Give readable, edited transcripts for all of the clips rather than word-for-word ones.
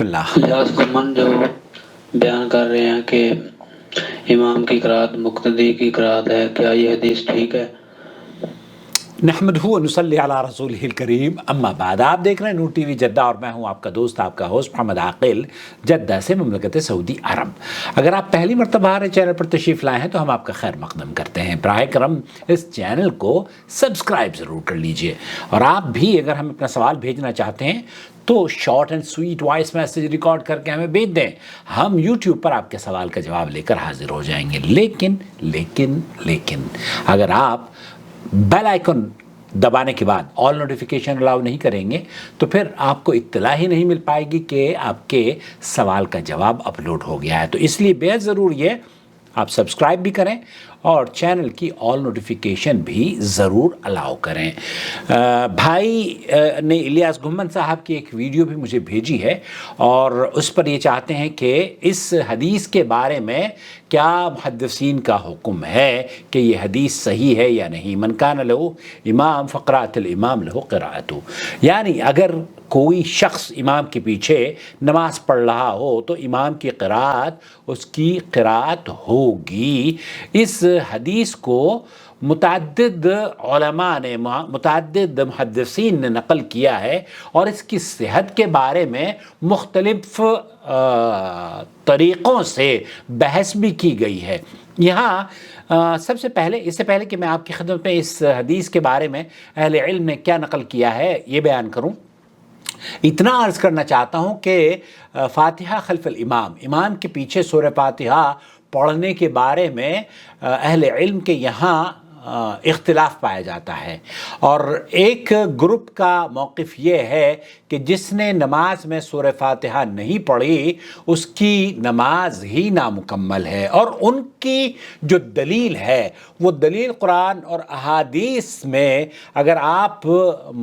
بسم اللہ۔ اجاز کمن جو بیان کر رہے ہیں کہ امام کی قرات مقتدی کی قرات ہے، کیا یہ حدیث ٹھیک ہے؟ نحمدہ و نصلی علی رسولہ الکریم، اما بعد۔ آپ دیکھ رہے ہیں نور ٹی وی جدہ اور میں ہوں آپ کا دوست، آپ کا ہوسٹ محمد عاقل، جدہ سے، مملکت سعودی عرب۔ اگر آپ پہلی مرتبہ ہمارے چینل پر تشریف لائے ہیں تو ہم آپ کا خیر مقدم کرتے ہیں۔ براہ کرم اس چینل کو سبسکرائب ضرور کر لیجئے، اور آپ بھی اگر ہمیں اپنا سوال بھیجنا چاہتے ہیں تو short and sweet voice message record کر کے ہمیں بھیج دیں، ہم یوٹیوب پر آپ کے سوال کا جواب لے کر حاضر ہو جائیں گے۔ لیکن اگر آپ بیل آئیکن دبانے کے بعد آل نوٹیفیکیشن الاؤ نہیں کریں گے تو پھر آپ کو اطلاع ہی نہیں مل پائے گی کہ آپ کے سوال کا جواب اپلوڈ ہو گیا ہے۔ تو اس لیے بے حد ضروری ہے آپ سبسکرائب بھی کریں اور چینل کی آل نوٹیفیکیشن بھی ضرور الاؤ کریں۔ بھائی نے الیاس گھمن صاحب کی ایک ویڈیو بھی مجھے بھیجی ہے، اور اس پر یہ چاہتے ہیں کہ اس حدیث کے بارے میں کیا محدثین کا حکم ہے کہ یہ حدیث صحیح ہے یا نہیں۔ من کان لہ امام فقرات الامام لہ قرأۃ، یعنی اگر کوئی شخص امام کے پیچھے نماز پڑھ رہا ہو تو امام کی قرأت اس کی قرأت ہوگی۔ اس حدیث کو متعدد علماء نے، متعدد محدثین نے نقل کیا ہے، اور اس کی صحت کے بارے میں مختلف طریقوں سے بحث بھی کی گئی ہے۔ یہاں سب سے پہلے، اس سے پہلے کہ میں آپ کی خدمت میں اس حدیث کے بارے میں اہل علم نے کیا نقل کیا ہے یہ بیان کروں، اتنا عرض کرنا چاہتا ہوں کہ فاتحہ خلف الامام، امام کے پیچھے سورہ فاتحہ پڑھنے کے بارے میں اہل علم کے یہاں اختلاف پایا جاتا ہے، اور ایک گروپ کا موقف یہ ہے کہ جس نے نماز میں سورہ فاتحہ نہیں پڑھی اس کی نماز ہی نامکمل ہے، اور ان کی جو دلیل ہے وہ دلیل قرآن اور احادیث میں اگر آپ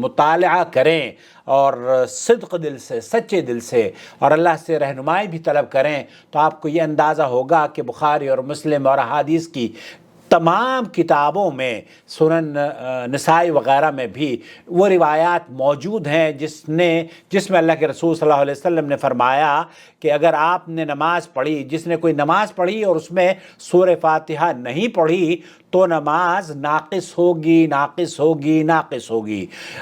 مطالعہ کریں اور صدق دل سے، سچے دل سے، اور اللہ سے رہنمائی بھی طلب کریں تو آپ کو یہ اندازہ ہوگا کہ بخاری اور مسلم اور احادیث کی تمام کتابوں میں، سنن نسائی وغیرہ میں بھی وہ روایات موجود ہیں جس میں اللہ کے رسول صلی اللہ علیہ وسلم نے فرمایا کہ اگر آپ نے نماز پڑھی، جس نے کوئی نماز پڑھی اور اس میں سورہ فاتحہ نہیں پڑھی تو نماز ناقص ہوگی۔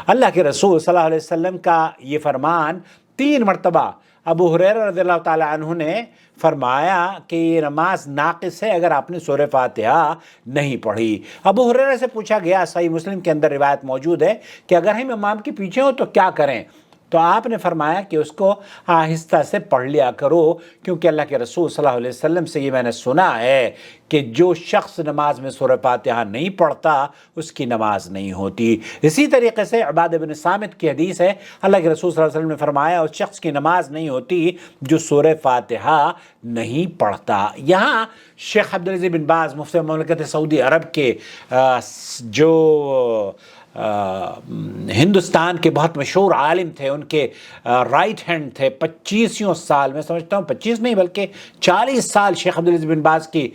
اللہ کے رسول صلی اللہ علیہ وسلم کا یہ فرمان 3 مرتبہ ابو ہریرہ رضی اللہ تعالی عنہ نے فرمایا کہ یہ نماز ناقص ہے اگر آپ نے سورہ فاتحہ نہیں پڑھی۔ ابو ہریرہ سے پوچھا گیا، صحیح مسلم کے اندر روایت موجود ہے، کہ اگر ہم امام کے پیچھے ہوں تو کیا کریں؟ تو آپ نے فرمایا کہ اس کو آہستہ سے پڑھ لیا کرو، کیونکہ اللہ کے رسول صلی اللہ علیہ وسلم سے یہ میں نے سنا ہے کہ جو شخص نماز میں سورہ فاتحہ نہیں پڑھتا اس کی نماز نہیں ہوتی۔ اسی طریقے سے عبادہ بن صامت کی حدیث ہے، اللہ کے رسول صلی اللہ علیہ وسلم نے فرمایا اس شخص کی نماز نہیں ہوتی جو سورہ فاتحہ نہیں پڑھتا۔ یہاں شیخ عبدالعزیز بن باز مفتی مملکت سعودی عرب کے جو ہندوستان کے بہت مشہور عالم تھے، ان کے رائٹ ہینڈ تھے، 25 سال، میں سمجھتا ہوں 25 نہیں بلکہ 40 سال شیخ عبدالعزیز بن باز کی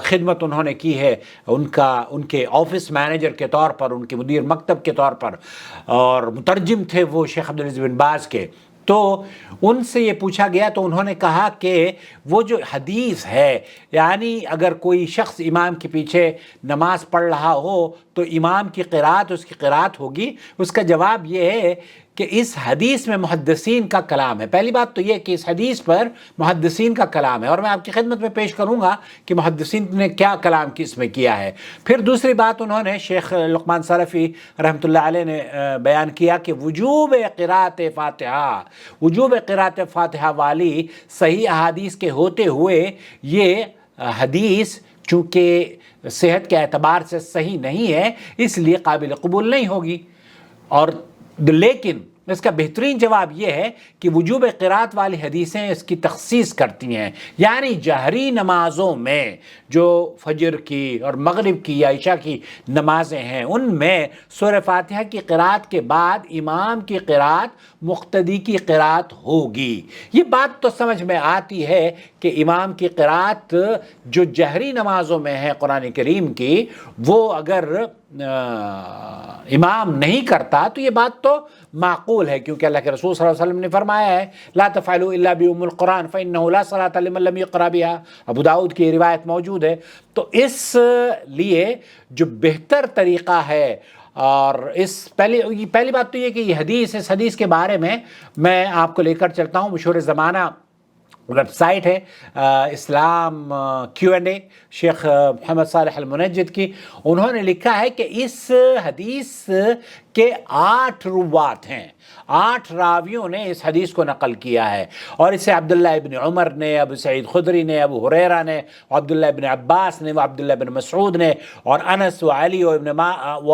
خدمت انہوں نے کی ہے، ان کے آفس مینیجر کے طور پر، ان کے مدیر مکتب کے طور پر، اور مترجم تھے وہ شیخ عبدالعزیز بن باز کے۔ تو ان سے یہ پوچھا گیا تو انہوں نے کہا کہ وہ جو حدیث ہے، یعنی اگر کوئی شخص امام کے پیچھے نماز پڑھ رہا ہو تو امام کی قرأت اس کی قرأت ہوگی، اس کا جواب یہ ہے کہ اس حدیث میں محدثین کا کلام ہے۔ پہلی بات تو یہ کہ اس حدیث پر محدثین کا کلام ہے، اور میں آپ کی خدمت میں پیش کروں گا کہ محدثین نے کیا کلام اس میں کیا ہے۔ پھر دوسری بات انہوں نے، شیخ لقمان سلفی رحمۃ اللہ علیہ نے بیان کیا کہ وجوب قرأت فاتحہ والی صحیح احادیث کے ہوتے ہوئے یہ حدیث چونکہ صحت کے اعتبار سے صحیح نہیں ہے اس لیے قابل قبول نہیں ہوگی، اور لیکن اس کا بہترین جواب یہ ہے کہ وجوب قرأت والی حدیثیں اس کی تخصیص کرتی ہیں، یعنی جہری نمازوں میں جو فجر کی اور مغرب کی یا عشاء کی نمازیں ہیں ان میں سورہ فاتحہ کی قرأت کے بعد امام کی قرأت مقتدی کی قرأت ہوگی۔ یہ بات تو سمجھ میں آتی ہے کہ امام کی قرأت جو جہری نمازوں میں ہے قرآن کریم کی، وہ اگر امام نہیں کرتا تو یہ بات تو معقول ہے، کیونکہ اللہ کے رسول صلی اللہ علیہ وسلم نے فرمایا ہے لا تفعلوا الا بأم القرآن فإنه لا صلاة لمن لم يقرأ بها، ابو داؤد کی روایت موجود ہے۔ تو اس لیے جو بہتر طریقہ ہے، اور اس پہلی بات تو یہ کہ یہ اس حدیث کے بارے میں آپ کو لے کر چلتا ہوں۔ مشہور زمانہ ویب سائٹ ہے اسلام Q&A شیخ محمد صالح المنجد کی، انہوں نے لکھا ہے کہ اس حدیث کے 8 روات ہیں، 8 راویوں نے اس حدیث کو نقل کیا ہے، اور اسے عبداللہ ابن عمر نے، ابو سعید خدری نے، ابو ہریرہ نے، عبداللہ ابن عباس نے، عبداللہ ابن مسعود نے، اور انس و علی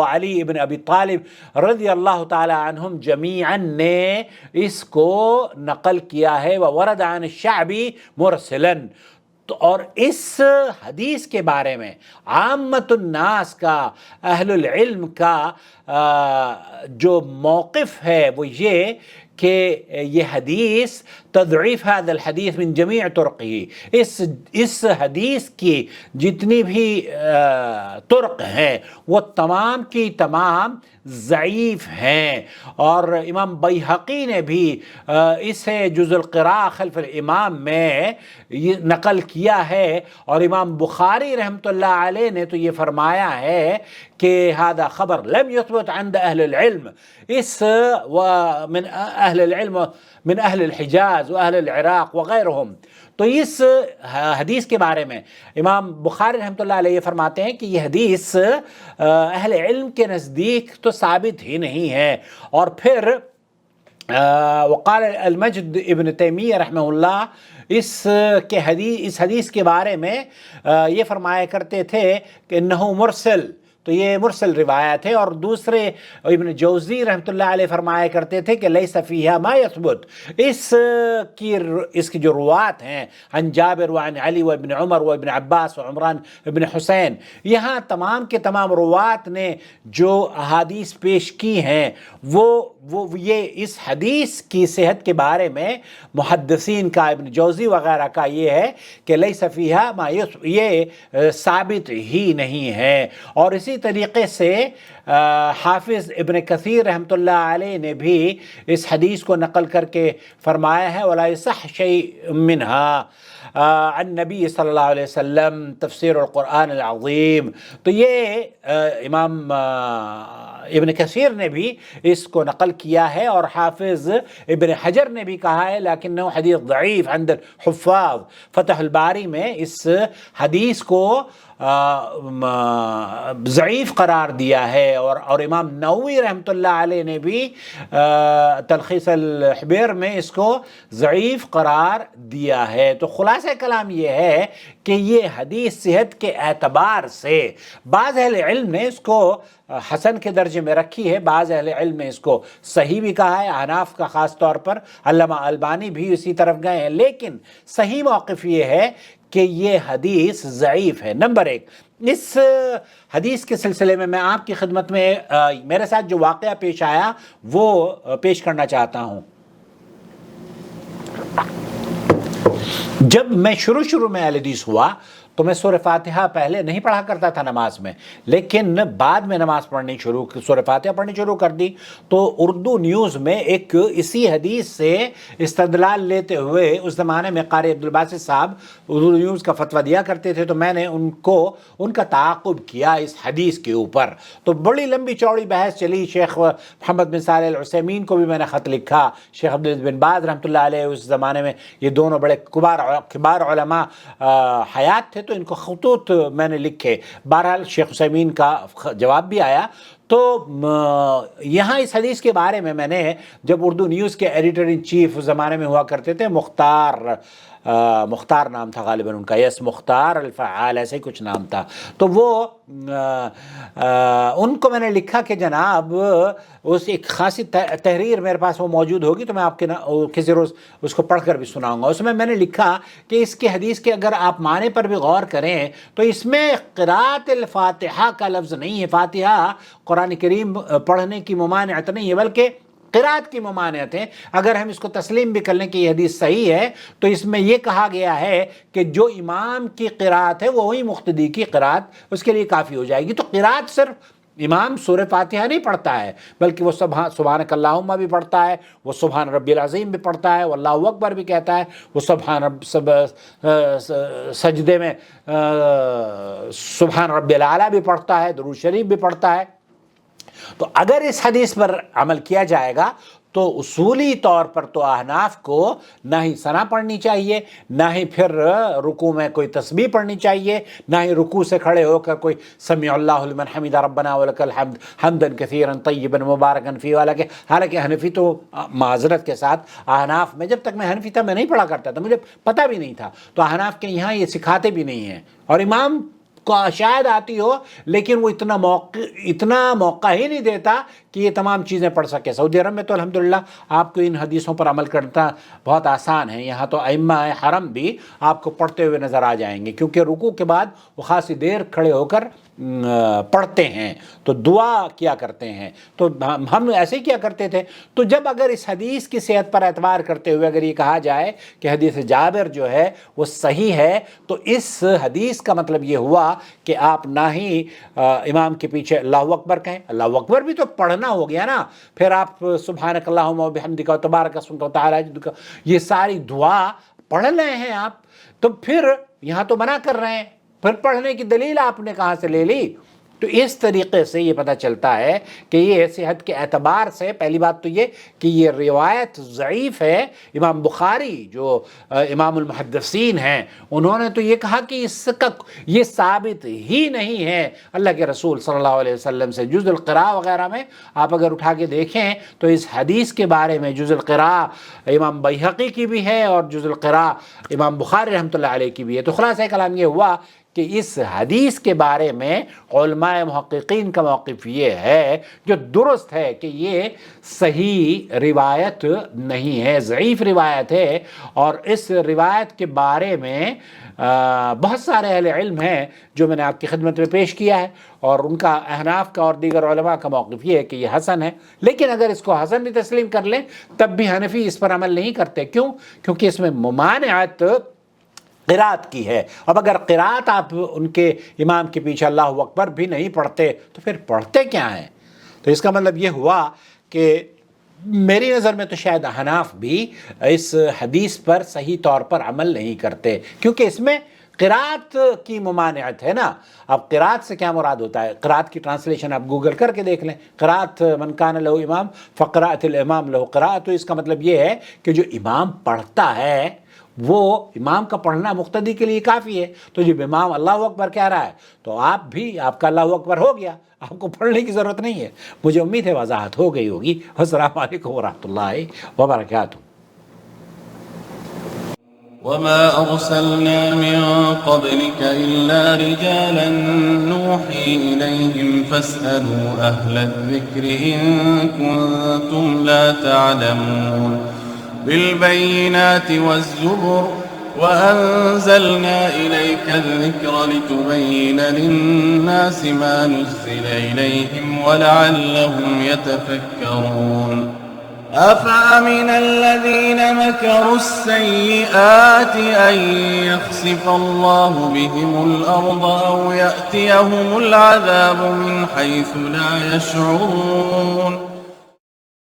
علی ابن ابی طالب رضی اللہ تعالی عنہم جمیعا نے اس کو نقل کیا ہے، وورد عن الشعبی مرسلا۔ اور اس حدیث کے بارے میں عامت الناس کا، اہل العلم کا جو موقف ہے وہ یہ کہ یہ حدیث تضعیف هذا الحدیث من جمیع طرقه، اس حدیث کی جتنی بھی طرق ہیں وہ تمام کی تمام ضعیف ہیں، اور امام بیہقی نے بھی اسے جز القراء خلف الامام میں نقل کیا ہے، اور امام بخاری رحمۃ اللہ علیہ نے تو یہ فرمایا ہے کہ هذا خبر لم يثبت عند اہل العلم، اس من اہل العلم من اہل الحجاز و اہل العراق وغیرہم۔ تو اس حدیث کے بارے میں امام بخاری رحمۃ اللہ علیہ فرماتے ہیں کہ یہ حدیث اہل علم کے نزدیک تو ثابت ہی نہیں ہے۔ اور پھر وقال المجد ابن تیمیہ رحمہ اللہ اس حدیث کے بارے میں یہ فرمایا کرتے تھے کہ انہ مرسل، تو یہ مرسل روایت ہے، اور دوسرے ابن جوزی رحمۃ اللہ علیہ فرمایا کرتے تھے کہ لیس فیہا ما یثبت، اس کی جو روات ہیں عن جابر وعن علی و ابن عمر و ابن عباس و عمران ابن حسین، یہاں تمام کے تمام روات نے جو احادیث پیش کی ہیں وہ یہ اس حدیث کی صحت کے بارے میں محدثین کا، ابن جوزی وغیرہ کا یہ ہے کہ لیس فیہا ما یثبت، یہ ثابت ہی نہیں ہے۔ اور اسی طریقے سے حافظ ابن کثیر رحمۃ اللہ علیہ نے بھی اس حدیث کو نقل کر کے فرمایا ہے ولا یصح شیء منها عن نبی صلی اللہ علیہ وسلم تفسیر القرآن العظیم۔ تو یہ امام ابن کثیر نے بھی اس کو نقل کیا ہے، اور حافظ ابن حجر نے بھی کہا ہے لیکنہ حدیث ضعیف عند الحفاظ، فتح الباری میں اس حدیث کو ضعیف قرار دیا ہے، اور امام نووی رحمۃ اللہ علیہ نے بھی تلخیص الحبیر میں اس کو ضعیف قرار دیا ہے۔ تو خلاصہ کلام یہ ہے کہ یہ حدیث صحت کے اعتبار سے بعض اہل علم نے اس کو حسن کے درجے میں رکھی ہے، بعض اہل علم نے اس کو صحیح بھی کہا ہے، احناف کا خاص طور پر علامہ البانی بھی اسی طرف گئے ہیں، لیکن صحیح موقف یہ ہے کہ یہ حدیث ضعیف ہے۔ نمبر 1، اس حدیث کے سلسلے میں آپ کی خدمت میں میرے ساتھ جو واقعہ پیش آیا وہ پیش کرنا چاہتا ہوں۔ جب میں شروع میں اہل حدیث ہوا تو میں سورہ فاتحہ پہلے نہیں پڑھا کرتا تھا نماز میں، لیکن بعد میں نماز پڑھنی سورہ فاتحہ پڑھنی شروع کر دی تو اردو نیوز میں ایک اسی حدیث سے استدلال لیتے ہوئے، اس زمانے میں قاری عبدالباسط صاحب اردو نیوز کا فتویٰ دیا کرتے تھے، تو میں نے ان کا تعاقب کیا اس حدیث کے اوپر، تو بڑی لمبی چوڑی بحث چلی۔ شیخ محمد بن صالح العثیمین کو بھی میں نے خط لکھا، شیخ عبدالعزیز بن باز رحمۃ اللہ علیہ، اس زمانے میں یہ دونوں بڑے کبار علماء حیات تھے تو ان کو خطوط میں نے لکھے، بہرحال شیخ عثیمین کا جواب بھی آیا۔ تو یہاں اس حدیث کے بارے میں نے جب اردو نیوز کے ایڈیٹر ان چیف اس زمانے میں ہوا کرتے تھے، مختار نام تھا غالباً ان کا، یس مختار الفعال ایسے ہی کچھ نام تھا، تو وہ ان کو میں نے لکھا کہ جناب اس ایک خاصی تحریر میرے پاس وہ موجود ہوگی تو میں آپ کے کسی روز اس کو پڑھ کر بھی سناؤں گا۔ اس میں نے لکھا کہ اس کے حدیث کے اگر آپ معنی پر بھی غور کریں تو اس میں قراءت الفاتحہ کا لفظ نہیں ہے، فاتحہ قرآن کریم پڑھنے کی ممانعت نہیں ہے بلکہ قرات کی ممانعت ہے۔ اگر ہم اس کو تسلیم بھی کر لیں کہ یہ حدیث صحیح ہے تو اس میں یہ کہا گیا ہے کہ جو امام کی قرات ہے وہی مقتدی کی قرات اس کے لیے کافی ہو جائے گی۔ تو قرات صرف امام سورہ فاتحہ نہیں پڑھتا ہے، بلکہ وہ سبحانک اللہم بھی پڑھتا ہے، وہ سبحان ربی العظیم بھی پڑھتا ہے، وہ اللہ اکبر بھی کہتا ہے، وہ سجدے میں سبحان ربی الاعلیٰ بھی پڑھتا ہے، درود شریف بھی پڑھتا ہے۔ تو اگر اس حدیث پر عمل کیا جائے گا تو اصولی طور پر تو احناف کو نہ ہی ثنا پڑھنی چاہیے، نہ ہی پھر رکوع میں کوئی تسبیح پڑھنی چاہیے، نہ ہی رکوع سے کھڑے ہو کر کوئی سمیع اللہ لمن حمدہ ربنا ولک الحمد حمدا کثیرا طیبا مبارکا فیہ، حالانکہ حنفی تو معذرت کے ساتھ احناف میں، جب تک میں حنفی تھا میں نہیں پڑھا کرتا تھا، مجھے پتہ بھی نہیں تھا، تو احناف کے یہاں یہ سکھاتے بھی نہیں ہیں، اور امام کو شاید آتی ہو لیکن وہ اتنا موقع ہی نہیں دیتا کہ یہ تمام چیزیں پڑھ سکے۔ سعودی عرب میں تو الحمدللہ آپ کو ان حدیثوں پر عمل کرنا بہت آسان ہے، یہاں تو ائمہ حرم بھی آپ کو پڑھتے ہوئے نظر آ جائیں گے، کیونکہ رکوع کے بعد وہ خاصی دیر کھڑے ہو کر پڑھتے ہیں، تو دعا کیا کرتے ہیں، تو ہم ایسے ہی کیا کرتے تھے۔ تو جب اگر اس حدیث کی صحت پر اعتبار کرتے ہوئے اگر یہ کہا جائے کہ حدیث جابر جو ہے وہ صحیح ہے، تو اس حدیث کا مطلب یہ ہوا کہ آپ نہ ہی امام کے پیچھے اللہ اکبر کہیں، اللہ اکبر بھی تو پڑھنا ہو گیا نا، پھر آپ سبحانک اللہم و بحمدک و تبارک اسمک و تعالی جدک یہ ساری دعا پڑھ رہے ہیں آپ، تو پھر یہاں تو منع کر رہے ہیں، پھر پڑھنے کی دلیل آپ نے کہاں سے لے لی؟ تو اس طریقے سے یہ پتہ چلتا ہے کہ یہ صحت کے اعتبار سے پہلی بات تو یہ کہ یہ روایت ضعیف ہے۔ امام بخاری جو امام المحدثین ہیں انہوں نے تو یہ کہا کہ اس کا یہ ثابت ہی نہیں ہے اللہ کے رسول صلی اللہ علیہ وسلم سے۔ جز القراء وغیرہ میں آپ اگر اٹھا کے دیکھیں تو اس حدیث کے بارے میں جز القراء امام بیہقی کی بھی ہے اور جز القراء امام بخاری رحمۃ اللہ علیہ کی بھی ہے۔ تو خلاصہ کلام یہ ہوا کہ اس حدیث کے بارے میں علماء محققین کا موقف یہ ہے جو درست ہے کہ یہ صحیح روایت نہیں ہے، ضعیف روایت ہے، اور اس روایت کے بارے میں بہت سارے اہل علم ہیں جو میں نے آپ کی خدمت میں پیش کیا ہے، اور ان کا احناف کا اور دیگر علماء کا موقف یہ ہے کہ یہ حسن ہے۔ لیکن اگر اس کو حسن بھی تسلیم کر لیں تب بھی حنفی اس پر عمل نہیں کرتے۔ کیوں؟ کیونکہ اس میں ممانعت قرات کی ہے۔ اب اگر قرات آپ ان کے امام کے پیچھے اللہ اکبر بھی نہیں پڑھتے تو پھر پڑھتے کیا ہیں؟ تو اس کا مطلب یہ ہوا کہ میری نظر میں تو شاید احناف بھی اس حدیث پر صحیح طور پر عمل نہیں کرتے، کیونکہ اس میں قرات کی ممانعت ہے نا۔ اب قرات سے کیا مراد ہوتا ہے؟ قرات کی ٹرانسلیشن آپ گوگل کر کے دیکھ لیں، قرات من کان لہ امام فقرات الامام لہ قرات، تو اس کا مطلب یہ ہے کہ جو امام پڑھتا ہے وہ امام کا پڑھنا مقتدی کے لیے کافی ہے۔ تو جب امام اللہ اکبر کہہ رہا ہے تو آپ بھی، آپ کا اللہ اکبر ہو گیا، آپ کو پڑھنے کی ضرورت نہیں ہے۔ مجھے امید ہے وضاحت ہو گئی ہوگی۔ السلام علیکم ورحمۃ اللہ وبرکاتہ۔ وما أرسلنا من قبلك إلا رجالا نوحي إليهم فاسألوا أهل الذكر إن كنتم لا تعلمون بالبينات والزبر وأنزلنا إليك الذكر لتبين للناس ما نزل إليهم ولعلهم يتفكرون أفأمن الذين مكروا السيئات أن يخسف الله بهم الأرض أو يأتيهم العذاب من حيث لا يشعرون